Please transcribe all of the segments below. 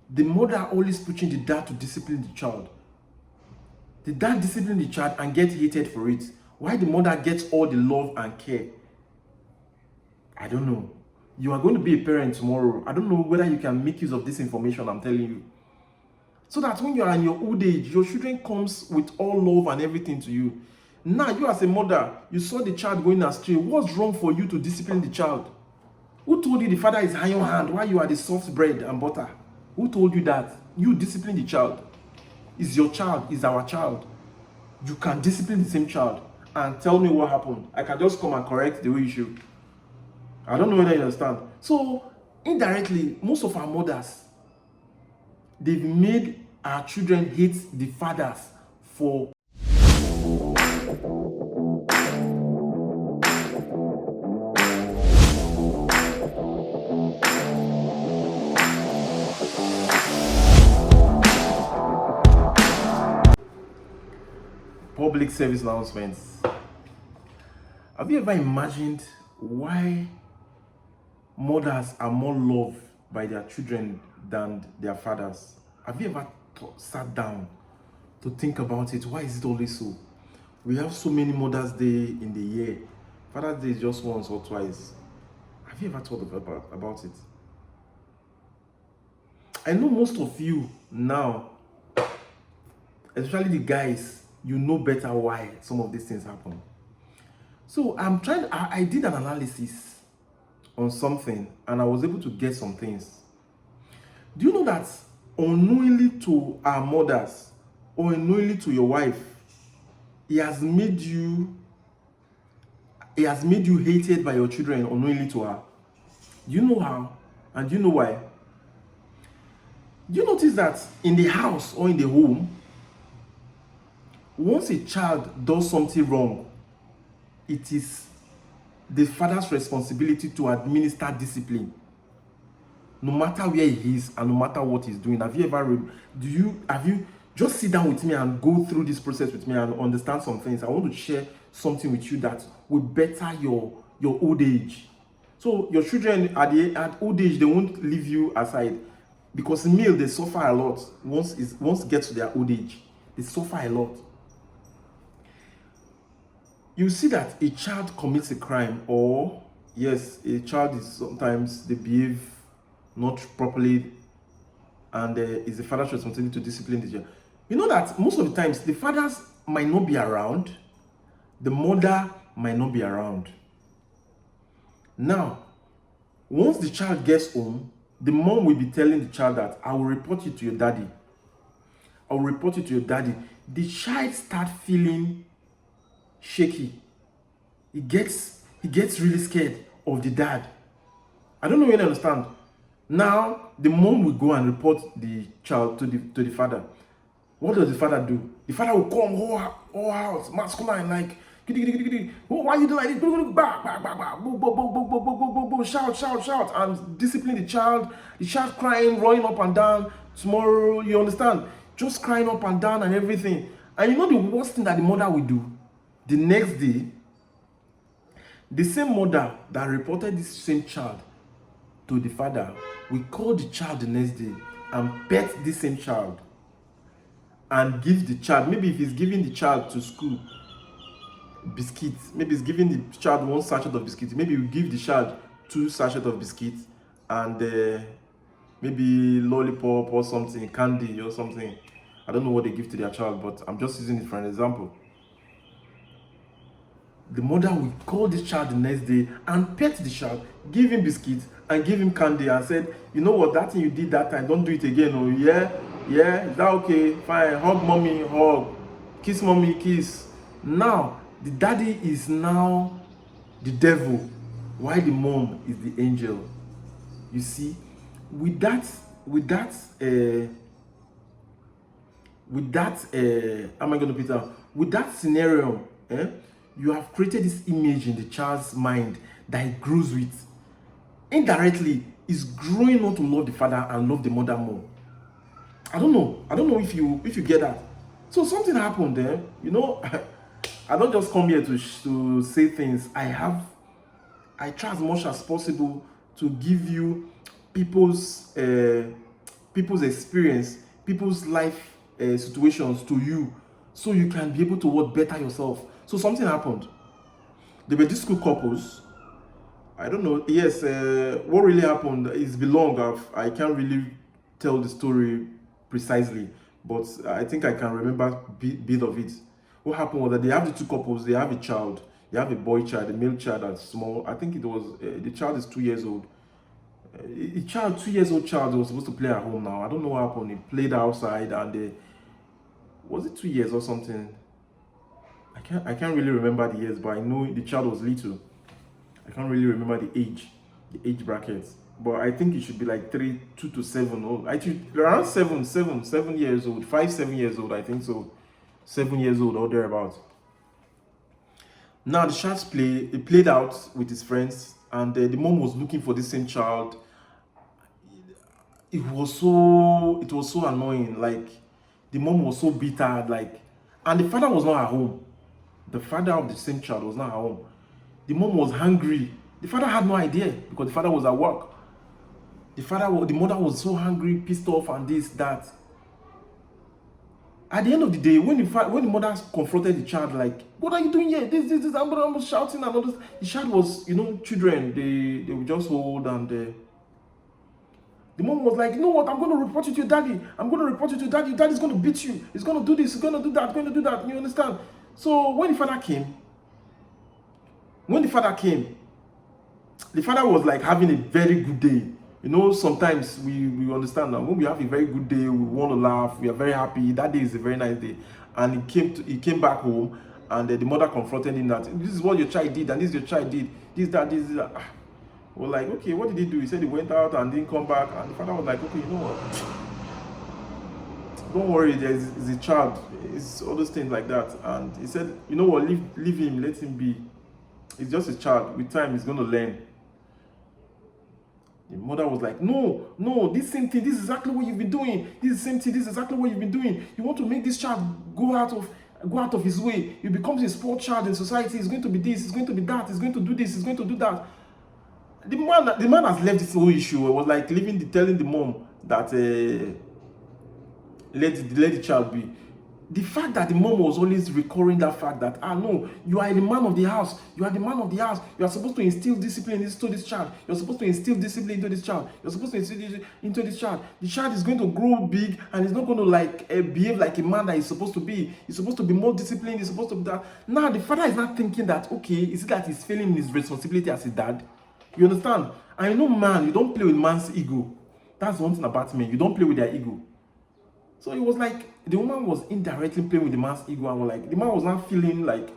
The mother always pushing the dad to discipline the child. The dad discipline the child and get hated for it. Why the mother gets all the love and care? I don't know. You are going to be a parent tomorrow. I don't know whether you can make use of this information I'm telling you. So that when you are in your old age, your children comes with all love and everything to you. Now, you as a mother, you saw the child going astray. What's wrong for you to discipline the child? Who told you the father is iron hand while you are the soft bread and butter? Who told you that? You discipline the child. It's your child, it's our child. You can discipline the same child and tell me what happened. I can just come and correct the way you should. I don't know whether you understand. So, indirectly, most of our mothers, they've made our children hate the fathers for public service announcements. Have you ever imagined why mothers are more loved by their children than their fathers? Have you ever sat down to think about it? Why is it always so? We have so many Mother's Day in the year. Father's Day is just once or twice. Have you ever thought about it? I know most of you now, especially the guys, you know better why some of these things happen. So I did an analysis on something and I was able to get some things. Do you know that unknowingly to our mothers or unknowingly to your wife, he has made you hated by your children unknowingly to her? Do you know how? And do you know why? Do you notice that in the house or in the home, once a child does something wrong, it is the father's responsibility to administer discipline, no matter where he is and no matter what he's doing. Have you just sit down with me and go through this process with me and understand some things? I want to share something with you that will better your old age. So your children at old age, they won't leave you aside, because male, they suffer a lot once it gets to their old age. They suffer a lot. You see that a child commits a crime, or yes, a child is sometimes they behave not properly, and it's the father's responsibility to discipline the child. You know that most of the times the fathers might not be around, the mother might not be around. Now, once the child gets home, the mom will be telling the child that I will report you to your daddy. I will report you to your daddy. The child starts feeling shaky. He gets really scared of the dad. I don't know if you understand. Now the mom will go and report the child to the father. What does the father do? The father will come whole house, masculine, like why you doing like this? Shout, and discipline the child. The child crying, running up and down. Tomorrow, you understand? Just crying up and down and everything. And you know the worst thing that the mother will do? The next day, the same mother that reported this same child to the father will call the child the next day and pet this same child and give the child, maybe if he's giving the child to school biscuits, maybe he's giving the child one sachet of biscuits, maybe you give the child 2 sachets of biscuits and maybe lollipop or something, candy or something. I don't know what they give to their child, but I'm just using it for an example. The mother will call this child the next day and pet the child, give him biscuits and give him candy and said, you know what, that thing you did that time, don't do it again. Oh yeah, is that okay? Fine. Hug mommy, hug. Kiss mommy, kiss. Now the daddy is now the devil, while the mom is the angel. You see, with that how am I going to put it out? With that scenario, you have created this image in the child's mind that it grows with. Indirectly, is growing not to love the father and love the mother more. I don't know if you get that. So something happened there. You know, I don't just come here to say things. I try as much as possible to give you people's people's experience, people's life situations to you, so you can be able to what better yourself. So something happened. There were these two couples. I don't know. Yes, what really happened is belong. I can't really tell the story precisely, but I think I can remember bit of it. What happened was that they have the two couples. They have a child. They have a boy child, a male child that's small. I think it was the child is 2 years old. A child, 2 years old child, was supposed to play at home now. I don't know what happened. He played outside, and was it 2 years or something? I can't really remember the years, but I know the child was little. I can't really remember the age brackets, but I think it should be like 2 to 7, or actually around 7 years old, 5, 7 years old. I think so, 7 years old or thereabouts. Now the child's he played out with his friends, and the mom was looking for the same child. It was so annoying. Like, the mom was so bitter, like, and the father was not at home. The father of the same child was not at home. The mom was hungry. The father had no idea because the father was at work. The mother was so hungry, pissed off, and this, that. At the end of the day, when the mother confronted the child, like, "What are you doing here? This, I'm shouting and all this." The child was, children, they were just old, and the mom was like, "You know what? I'm going to report you to your daddy. I'm going to report you to your daddy. Your daddy's going to beat you. He's going to do this. He's going to do that. Going to do that." You understand? So when the father came, the father was like having a very good day. Sometimes we understand that when we have a very good day, we want to laugh, we are very happy. That day is a very nice day. And he came back home, and the mother confronted him that this is what your child did, and this is your child did, this, that. We're like, okay, what did he do? He said he went out and didn't come back. And the father was like, okay, you know what? Don't worry, there's a child. It's all those things like that. And he said, you know what, leave him, let him be. It's just a child. With time, he's going to learn. The mother was like, no, this same thing, this is exactly what you've been doing. This is the same thing, this is exactly what you've been doing. You want to make this child go out of his way. He becomes a spoiled child in society. He's going to be this, he's going to be that, he's going to do this, he's going to do that. The man has left this whole issue. It was like telling the mom that let the child be. The fact that the mom was always recurring that fact that, no, you are the man of the house. You are the man of the house. You are supposed to instill discipline into this child. You're supposed to instill discipline into this child. You're supposed to instill into this child. The child is going to grow big, and he's not going to behave like a man that he's supposed to be. He's supposed to be more disciplined. He's supposed to be that. Now the father is not thinking that, okay, is it that he's failing his responsibility as a dad? You understand? And man, you don't play with man's ego. That's one thing about men. You don't play with their ego. So it was like the woman was indirectly playing with the man's ego, and the man was not feeling like,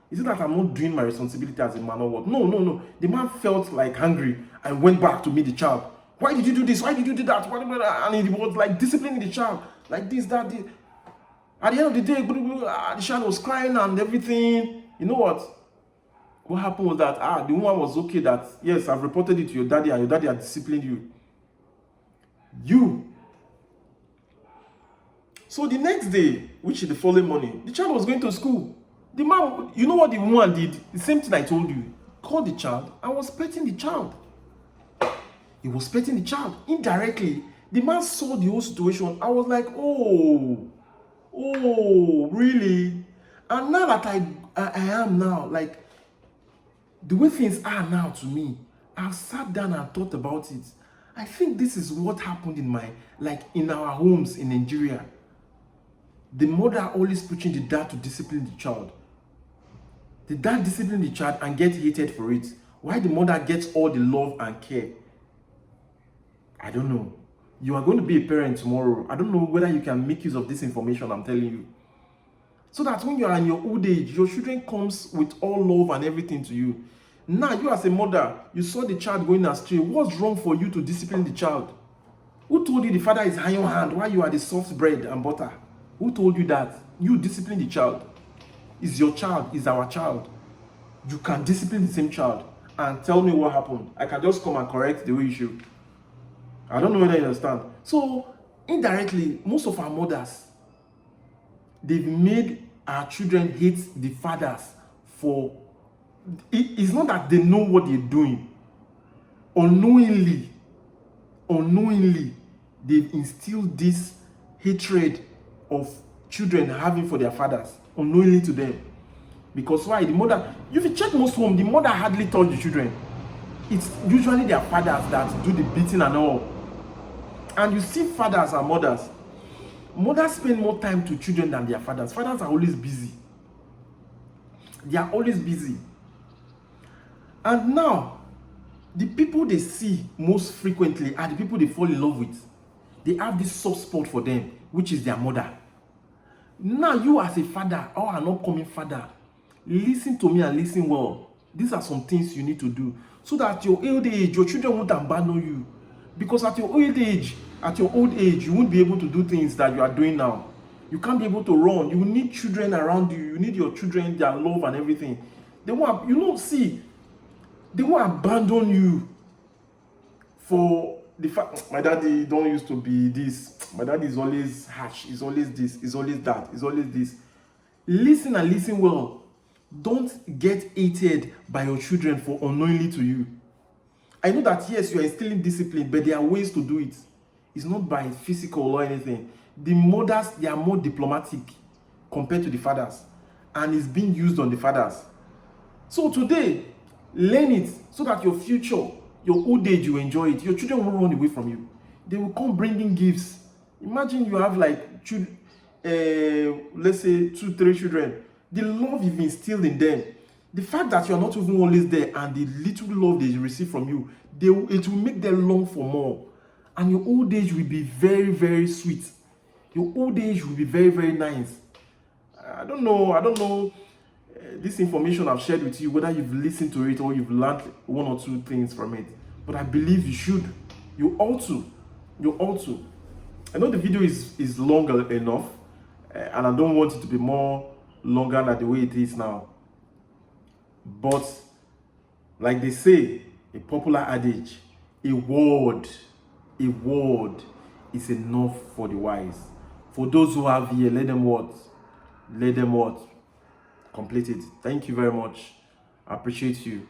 is it that I'm not doing my responsibility as a man or what? No. The man felt like hungry and went back to meet the child. Why did you do this? Why did you do that? And he was like disciplining the child, like this, that, this. At the end of the day, the child was crying and everything. You know what? What happened was that the woman was okay that, yes, I've reported it to your daddy, and your daddy had disciplined you. So the next day, which is the following morning, the child was going to school. The man, you know what the woman did? The same thing I told you. Called the child and was petting the child. He was petting the child indirectly. The man saw the whole situation. I was like, oh, really? And now that I am now, like, the way things are now to me, I've sat down and thought about it. I think this is what happened in our homes in Nigeria. The mother always pushing the dad to discipline the child. The dad discipline the child and get hated for it. Why the mother gets all the love and care? I don't know. You are going to be a parent tomorrow. I don't know whether you can make use of this information I'm telling you. So that when you are in your old age, your children comes with all love and everything to you. Now, you as a mother, you saw the child going astray. What's wrong for you to discipline the child? Who told you the father is iron hand while you are the soft bread and butter? Who told you that? You discipline the child. It's your child. It's our child. You can discipline the same child and tell me what happened. I can just come and correct the way you should. I don't know whether you understand. So, indirectly, most of our mothers, they've made our children hate the fathers for... It's not that they know what they're doing. Unknowingly, they've instilled this hatred of children having for their fathers unknowingly to them. Because why? The mother, if you check most home, the mother hardly touch the children. It's usually their fathers that do the beating and all. And you see fathers and mothers. Mothers spend more time to children than their fathers. Fathers are always busy. They are always busy. And now, the people they see most frequently are the people they fall in love with. They have this soft spot for them, which is their mother. Now, you as a father or an upcoming father, listen to me and listen well. These are some things you need to do so that at your old age, your children won't abandon you. Because at your old age, you won't be able to do things that you are doing now. You can't be able to run. You need children around you. You need your children, their love and everything. They won't, they won't abandon you for the fact, my daddy don't used to be this. My daddy is always harsh. He's always this. He's always that. He's always this. Listen and listen well. Don't get hated by your children for unknowingly to you. I know that yes, you are instilling discipline, but there are ways to do it. It's not by physical or anything. The mothers, they are more diplomatic compared to the fathers, and it's being used on the fathers. So today, learn it so that your future, your old age, you enjoy it. Your children won't run away from you. They will come bringing gifts. Imagine you have like, let's say 2-3 children. The love you've instilled in them, the fact that you're not even always there, and the little love they receive from you, it will make them long for more. And your old age will be very, very sweet. Your old age will be very, very nice. I don't know this information I've shared with you, whether you've listened to it or you've learned 1 or 2 things from it. But I believe you should. You ought to. I know the video is longer enough, and I don't want it to be more longer than the way it is now. But like they say, a popular adage, a word is enough for the wise. For those who have ear, let them what? Complete it. Thank you very much. I appreciate you.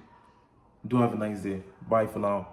Do have a nice day. Bye for now.